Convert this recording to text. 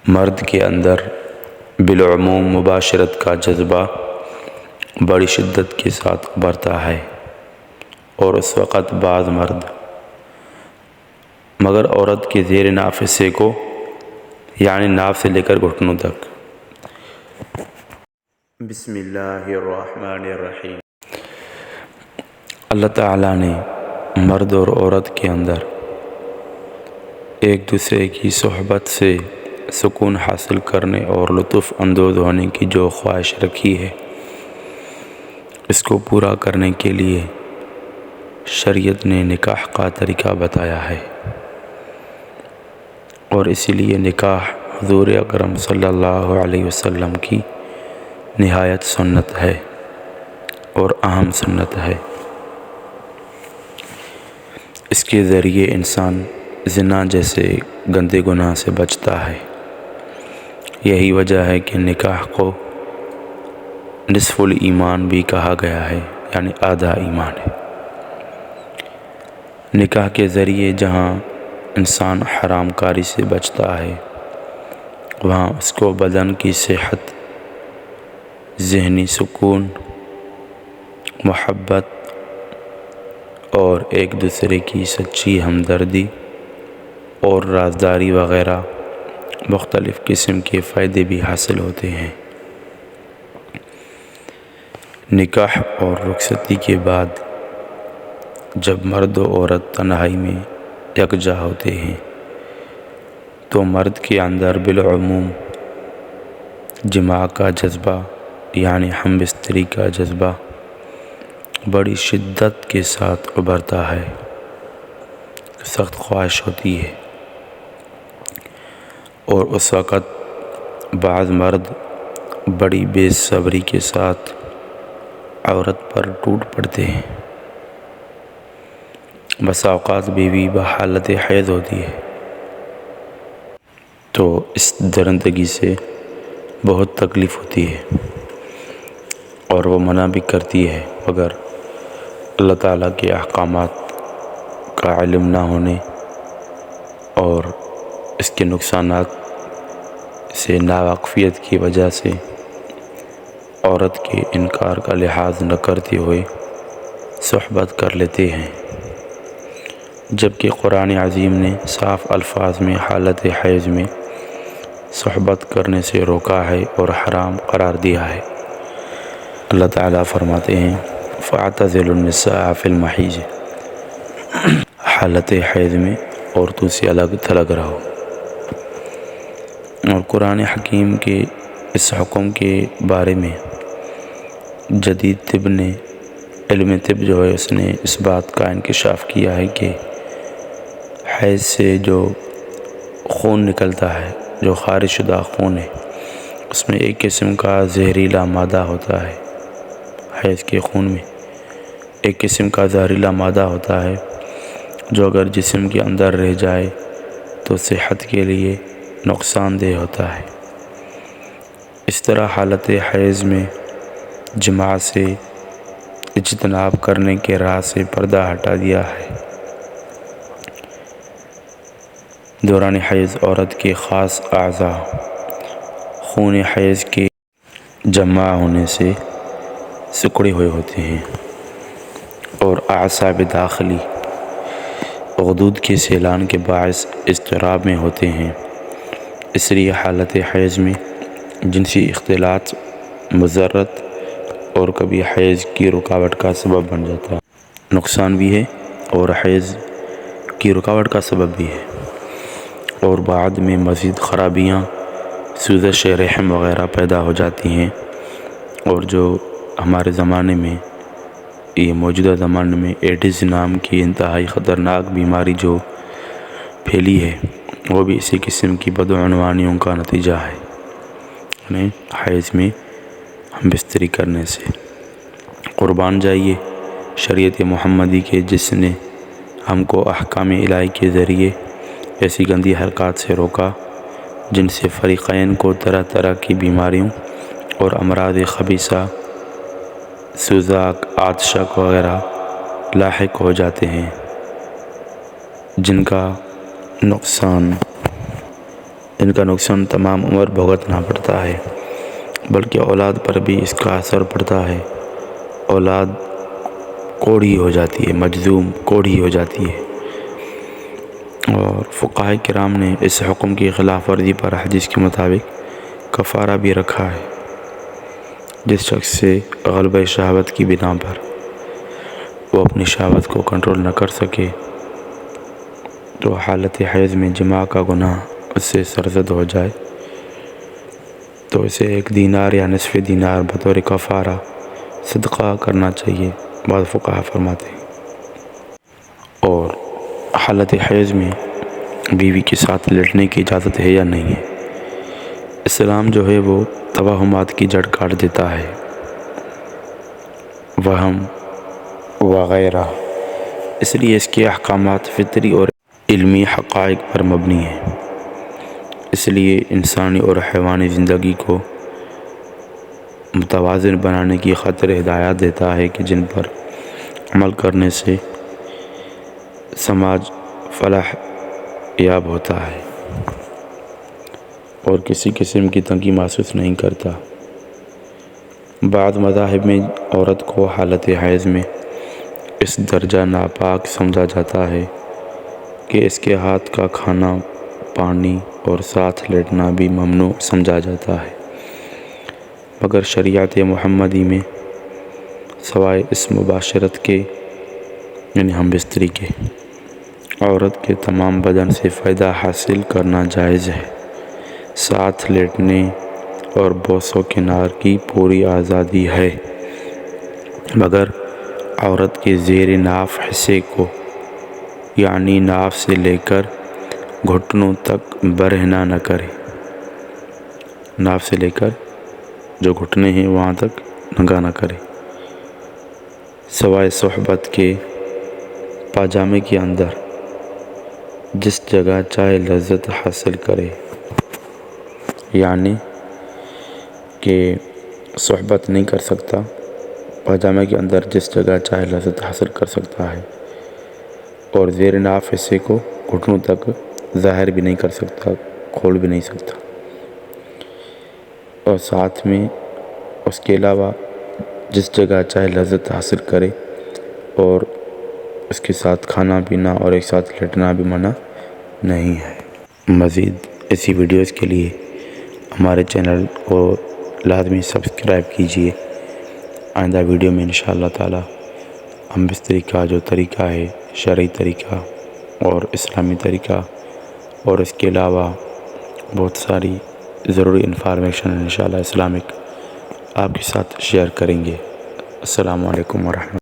مرد کے اندر بالعموم مباشرت کا جذبہ بڑی شدت کے ساتھ ابھرتا ہے، اور اس وقت بعض مرد مگر عورت کے زیر ناف حصے کو، یعنی ناف سے لے کر گھٹنوں تک۔ بسم اللہ الرحمن الرحیم۔ اللہ تعالیٰ نے مرد اور عورت کے اندر ایک دوسرے کی صحبت سے سکون حاصل کرنے اور لطف اندوز ہونے کی جو خواہش رکھی ہے، اس کو پورا کرنے کے لیے شریعت نے نکاح کا طریقہ بتایا ہے، اور اسی لیے نکاح حضور اکرم صلی اللہ علیہ وسلم کی نہایت سنت ہے اور اہم سنت ہے۔ اس کے ذریعے انسان زنا جیسے گندے گناہ سے بچتا ہے۔ یہی وجہ ہے کہ نکاح کو نصف الایمان بھی کہا گیا ہے، یعنی آدھا ایمان ہے۔ نکاح کے ذریعے جہاں انسان حرام کاری سے بچتا ہے، وہاں اس کو بدن کی صحت، ذہنی سکون، محبت اور ایک دوسرے کی سچی ہمدردی اور رازداری وغیرہ مختلف قسم کے فائدے بھی حاصل ہوتے ہیں۔ نکاح اور رخصتی کے بعد جب مرد و عورت تنہائی میں یکجا ہوتے ہیں تو مرد کے اندر بالعموم جماع کا جذبہ، یعنی ہم بستری کا جذبہ بڑی شدت کے ساتھ ابھرتا ہے، سخت خواہش ہوتی ہے، اور اس وقت بعض مرد بڑی بے صبری کے ساتھ عورت پر ٹوٹ پڑتے ہیں۔ بسا اوقات بیوی بحالت حیض ہوتی ہے تو اس درندگی سے بہت تکلیف ہوتی ہے، اور وہ منع بھی کرتی ہے، مگر اللہ تعالیٰ کے احکامات کا علم نہ ہونے اور اس کے نقصانات سے ناواقفیت کی وجہ سے عورت کے انکار کا لحاظ نہ کرتے ہوئے صحبت کر لیتے ہیں، جبکہ قرآن عظیم نے صاف الفاظ میں حالت حیض میں صحبت کرنے سے روکا ہے اور حرام قرار دیا ہے۔ اللہ تعالیٰ فرماتے ہیں فَاعْتَزِلُوا النِّسَاءَ فِي الْمَحِيضِ، حالت حیض میں عورتوں سے الگ تھلگ رہو۔ اور قرآن حکیم کے اس حکم کے بارے میں جدید طب نے، علم طب جو ہے، اس نے اس بات کا انکشاف کیا ہے کہ حیض سے جو خون نکلتا ہے، جو خارج شدہ خون ہے، اس میں ایک قسم کا زہریلا مادہ ہوتا ہے۔ حیض کے خون میں ایک قسم کا زہریلا مادہ ہوتا ہے جو اگر جسم کے اندر رہ جائے تو صحت کے لیے نقصان دہ ہوتا ہے۔ اس طرح حالت حیض میں جماع سے اجتناب کرنے کے راہ سے پردہ ہٹا دیا ہے۔ دوران حیض عورت کے خاص اعضاء خون حیض کے جمع ہونے سے سکڑے ہوئے ہوتے ہیں اور اعصاب داخلی غدود کے سیلان کے باعث اضطراب میں ہوتے ہیں۔ اس لیے حالت حیض میں جنسی اختلاط مضرت اور کبھی حیض کی رکاوٹ کا سبب بن جاتا ہے، نقصان بھی ہے اور حیض کی رکاوٹ کا سبب بھی ہے، اور بعد میں مزید خرابیاں، سوزش رحم وغیرہ پیدا ہو جاتی ہیں۔ اور جو ہمارے زمانے میں، یہ موجودہ زمانے میں ایڈز نام کی انتہائی خطرناک بیماری جو پھیلی ہے، وہ بھی اسی قسم کی بدعنوانیوں کا نتیجہ ہے، یعنی حیض میں ہم بستری کرنے سے۔ قربان جائیے شریعت محمدی کے، جس نے ہم کو احکام الہی کے ذریعے ایسی گندی حرکات سے روکا جن سے فریقین کو طرح طرح کی بیماریوں اور امراض خبیثہ، سوزاک، عطشک وغیرہ لاحق ہو جاتے ہیں، جن کا نقصان ان کا نقصان تمام عمر بھگتنا پڑتا ہے، بلکہ اولاد پر بھی اس کا اثر پڑتا ہے۔ اولاد کوڑھی ہو جاتی ہے، مجذوم کوڑھی ہو جاتی ہے۔ اور فقہاء کرام نے اس حکم کی خلاف ورزی پر حدیث کے مطابق کفارہ بھی رکھا ہے۔ جس شخص سے غلبہ شہوت کی بنا پر وہ اپنی شہوت کو کنٹرول نہ کر سکے تو حالت حیض میں جماع کا گناہ اس سے سرزد ہو جائے تو اسے 1 دینار یا نصف دینار بطور کفارہ صدقہ کرنا چاہیے، بعض فقہاء فرماتے ہیں۔ اور حالت حیض میں بیوی کے ساتھ لیٹنے کی اجازت ہے یا نہیں ہے؟ اسلام جو ہے وہ توہمات کی جڑ کاٹ دیتا ہے، وہم وغیرہ، اس لیے اس کے احکامات فطری اور علمی حقائق پر مبنی ہیں۔ اس لیے انسانی اور حیوانی زندگی کو متوازن بنانے کی خاطر ہدایات دیتا ہے کہ جن پر عمل کرنے سے سماج فلاح یاب ہوتا ہے اور کسی قسم کی تنگی محسوس نہیں کرتا۔ بعض مذاہب میں عورت کو حالت حیض میں اس درجہ ناپاک سمجھا جاتا ہے کہ اس کے ہاتھ کا کھانا، پانی اور ساتھ لیٹنا بھی ممنوع سمجھا جاتا ہے، مگر شریعت محمدی میں سوائے اس مباشرت کے یعنی ہم بستری کے عورت کے تمام بدن سے فائدہ حاصل کرنا جائز ہے۔ ساتھ لیٹنے اور بوس و کنار کی پوری آزادی ہے، مگر عورت کے زیر ناف حصے کو یعنی ناف سے لے کر گھٹنوں تک برہنہ نہ کرے۔ ناف سے لے کر جو گھٹنے ہیں وہاں تک ننگا نہ کرے، سوائے صحبت کے پاجامے کے اندر جس جگہ چاہے لذت حاصل کرے، یعنی کہ صحبت نہیں کر سکتا، پاجامے کے اندر جس جگہ چاہے لذت حاصل کر سکتا ہے، اور زیر ناف حصے کو گھٹنوں تک ظاہر بھی نہیں کر سکتا، کھول بھی نہیں سکتا، اور ساتھ میں اس کے علاوہ جس جگہ چاہے لذت حاصل کرے اور اس کے ساتھ کھانا پینا اور ایک ساتھ لیٹنا بھی منع نہیں ہے۔ مزید ایسی ویڈیوز کے لیے ہمارے چینل کو لازمی سبسکرائب کیجیے۔ آئندہ ویڈیو میں انشاءاللہ تعالی ہم بستری کا جو طریقہ ہے، شرعی طریقہ اور اسلامی طریقہ اور اس کے علاوہ بہت ساری ضروری انفارمیشن انشاءاللہ اسلامک آپ کے ساتھ شیئر کریں گے۔ السلام علیکم ورحمۃ اللہ۔